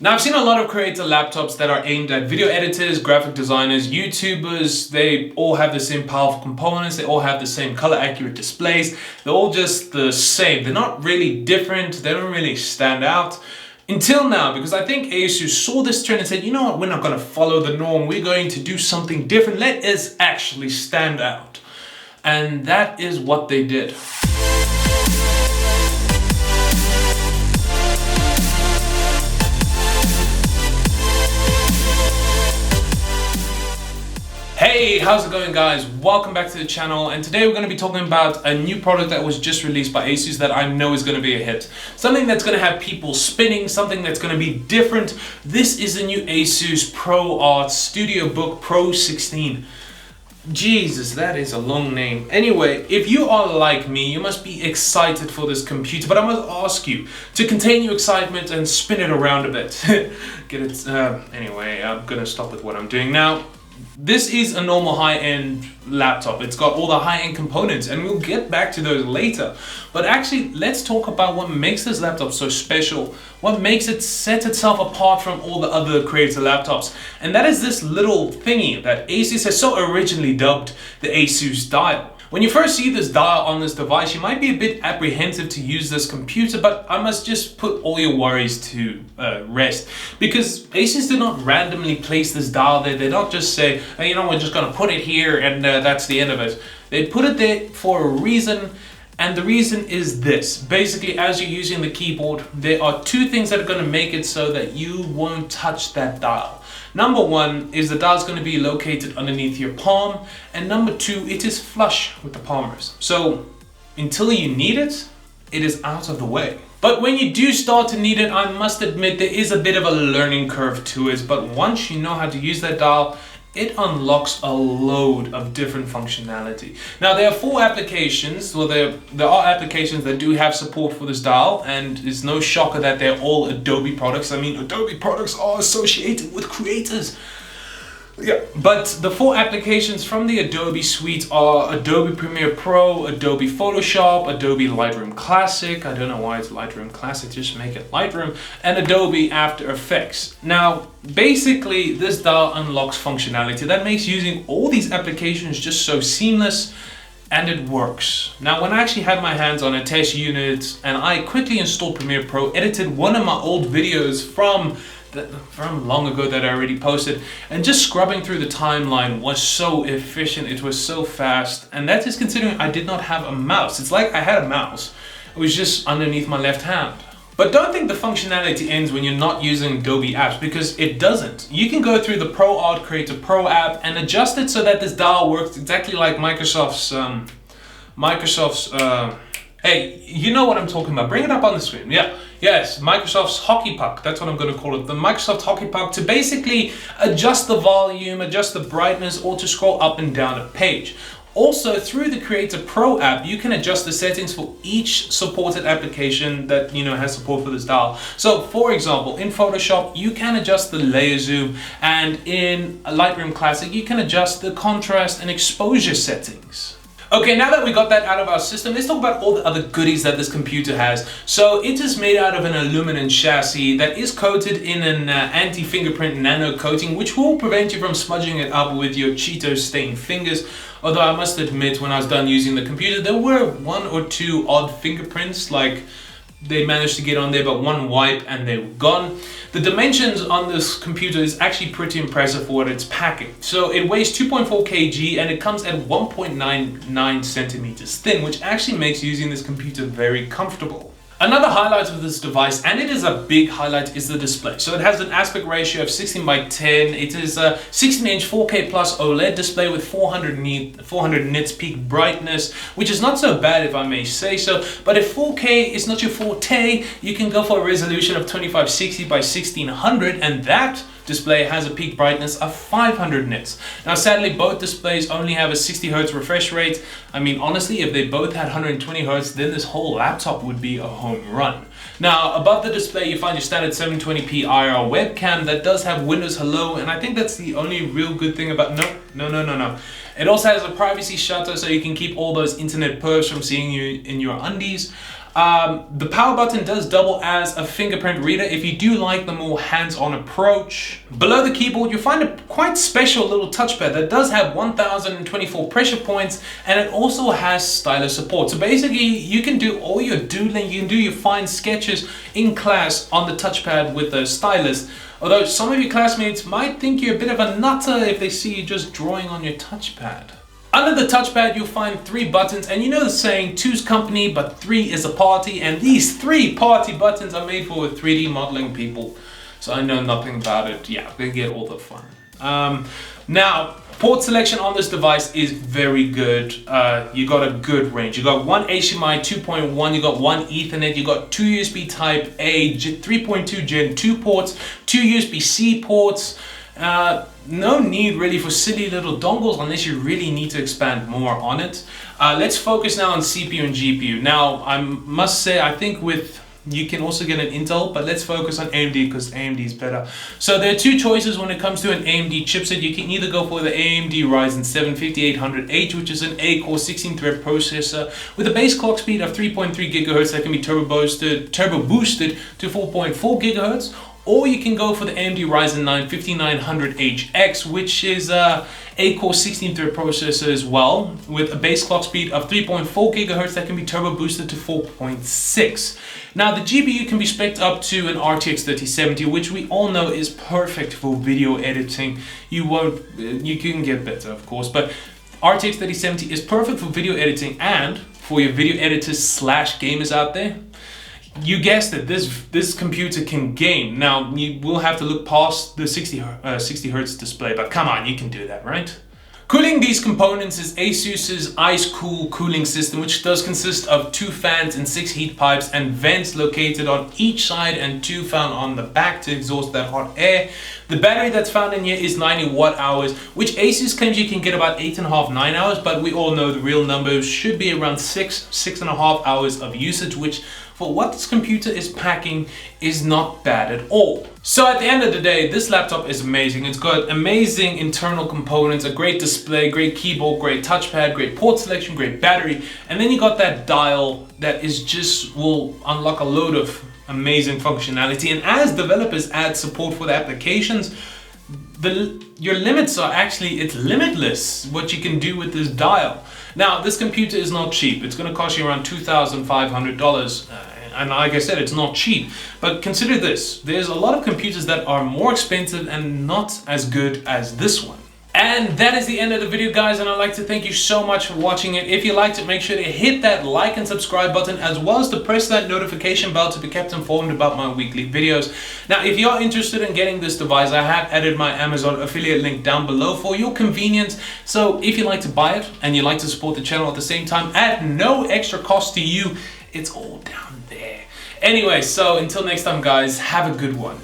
Now, I've seen a lot of creator laptops that are aimed at video editors, graphic designers, YouTubers. They all have the same powerful components. They all have the same color accurate displays. They're all just the same. They're not really different. They don't really stand out. Until now, because I think ASUS saw this trend and said, you know what, we're not going to follow the norm. We're going to do something different. Let us actually stand out. And that is what they did. Hey, how's it going, guys? Welcome back to the channel, and today we're going to be talking about a new product that was just released by ASUS that I know is going to be a hit. Something that's going to have people spinning, something that's going to be different. This is the new ASUS ProArt StudioBook Pro 16. Jesus, that is a long name. Anyway, if you are like me, you must be excited for this computer, but I must ask you to contain your excitement and spin it around a bit. Get it? Anyway, I'm going to stop with what I'm doing now. This is a normal high-end laptop. It's got all the high-end components, and we'll get back to those later. But actually, let's talk about what makes this laptop so special, what makes it set itself apart from all the other creator laptops. And that is this little thingy that ASUS has so originally dubbed the ASUS dial. When you first see this dial on this device, you might be a bit apprehensive to use this computer, but I must just put all your worries to rest, because ASUS did not randomly place this dial there. They don't just say, hey, you know, we're just gonna put it here and that's the end of it. They put it there for a reason, and the reason is this. Basically, as you're using the keyboard, there are two things that are gonna make it so that you won't touch that dial. Number one is the dial is going to be located underneath your palm, and number two, it is flush with the palmers. So until you need it, it is out of the way. But when you do start to need it, I must admit there is a bit of a learning curve to it, but once you know how to use that dial, it unlocks a load of different functionality. Now, there are four applications. Well, there are applications that do have support for this dial, and it's no shocker that they're all Adobe products. I mean, Adobe products are associated with creators. Yeah, but the four applications from the Adobe suite are Adobe Premiere Pro, Adobe Photoshop, Adobe Lightroom Classic. I don't know why it's Lightroom Classic, just make it Lightroom, and Adobe After Effects. Now, basically, this dial unlocks functionality that makes using all these applications just so seamless, and it works. Now, when I actually had my hands on a test unit and I quickly installed Premiere Pro, edited one of my old videos from long ago that I already posted, and just scrubbing through the timeline was so efficient, it was so fast, and that is considering I did not have a mouse. It's like I had a mouse, it was just underneath my left hand. But don't think the functionality ends when you're not using Adobe apps, because it doesn't. You can go through the ProArt Creator Pro app and adjust it so that this dial works exactly like Microsoft's hey, you know what I'm talking about. Bring it up on the screen. Yeah, yes, Microsoft's hockey puck. That's what I'm going to call it. The Microsoft hockey puck, to basically adjust the volume, adjust the brightness, or to scroll up and down a page. Also, through the Creator Pro app, you can adjust the settings for each supported application that, you know, has support for this dial. So, for example, in Photoshop, you can adjust the layer zoom, and in Lightroom Classic, you can adjust the contrast and exposure settings. Okay, now that we got that out of our system, let's talk about all the other goodies that this computer has. So it is made out of an aluminum chassis that is coated in an anti-fingerprint nano coating, which will prevent you from smudging it up with your Cheetos stained fingers. Although I must admit, when I was done using the computer, there were one or two odd fingerprints, like they managed to get on there, but one wipe and they were gone. The dimensions on this computer is actually pretty impressive for what it's packing. So it weighs 2.4 kg and it comes at 1.99 centimeters thin, which actually makes using this computer very comfortable. Another highlight of this device, and it is a big highlight, is the display. So it has an aspect ratio of 16 by 10. It is a 16-inch 4K plus OLED display with 400 nits peak brightness, which is not so bad if I may say so. But if 4K is not your forte, you can go for a resolution of 2560 by 1600, and that display has a peak brightness of 500 nits. Now, sadly, both displays only have a 60 Hz refresh rate. I mean, honestly, if they both had 120 Hz, then this whole laptop would be a home run. Now, above the display, you find your standard 720p IR webcam that does have Windows Hello, and I think that's the only real good thing about... No. It also has a privacy shutter, so you can keep all those internet pervs from seeing you in your undies. The power button does double as a fingerprint reader if you do like the more hands-on approach. Below the keyboard, you'll find a quite special little touchpad that does have 1024 pressure points, and it also has stylus support. So basically, you can do all your doodling, you can do your fine sketches in class on the touchpad with the stylus. Although some of your classmates might think you're a bit of a nutter if they see you just drawing on your touchpad. Under the touchpad, you'll find 3 buttons, and you know the saying, 2's company, but 3 is a party, and these 3 party buttons are made for 3D modeling people. So I know nothing about it. Yeah, they get all the fun. Now, port selection on this device is very good. You got a good range. You got one HDMI 2.1, you got one Ethernet, you got 2 USB Type A, 3.2 Gen 2 ports, 2 USB-C ports. No need really for silly little dongles unless you really need to expand more on it. Let's focus now on CPU and GPU. Now, I must say, I think you can also get an Intel, but let's focus on AMD because AMD is better. So there are 2 choices when it comes to an AMD chipset. You can either go for the AMD Ryzen 7 5800H, which is an 8-core 16-thread processor with a base clock speed of 3.3 GHz that can be turbo boosted to 4.4 GHz. Or you can go for the AMD Ryzen 9 5900HX, which is a 8-core 16-thread processor as well, with a base clock speed of 3.4 GHz that can be turbo boosted to 4.6. Now the GPU can be spec'd up to an RTX 3070, which we all know is perfect for video editing. You can get better, of course, but RTX 3070 is perfect for video editing, and for your video editors / gamers out there, you guessed it, this computer can game. Now, you will have to look past the 60 Hz display, but come on, you can do that, right? Cooling these components is ASUS's ice-cool cooling system, which does consist of 2 fans and 6 heat pipes and vents located on each side and 2 found on the back to exhaust that hot air. The battery that's found in here is 90 watt hours, which ASUS claims you can get about 8.5 - 9 hours, but we all know the real numbers should be around 6.5 hours of usage, which for what this computer is packing is not bad at all. So at the end of the day, this laptop is amazing. It's got amazing internal components, a great display, great keyboard, great touchpad, great port selection, great battery, and then you got that dial that is will unlock a load of amazing functionality. And as developers add support for the applications, your limits are it's limitless what you can do with this dial. Now, this computer is not cheap. It's going to cost you around $2,500. And like I said, it's not cheap. But consider this. There's a lot of computers that are more expensive and not as good as this one. And that is the end of the video, guys, and I'd like to thank you so much for watching it. If you liked it, make sure to hit that like and subscribe button, as well as to press that notification bell to be kept informed about my weekly videos. Now, if you are interested in getting this device, I have added my Amazon affiliate link down below for your convenience. So if you'd like to buy it and you'd like to support the channel at the same time at no extra cost to you, it's all down there. Anyway, so until next time, guys, have a good one.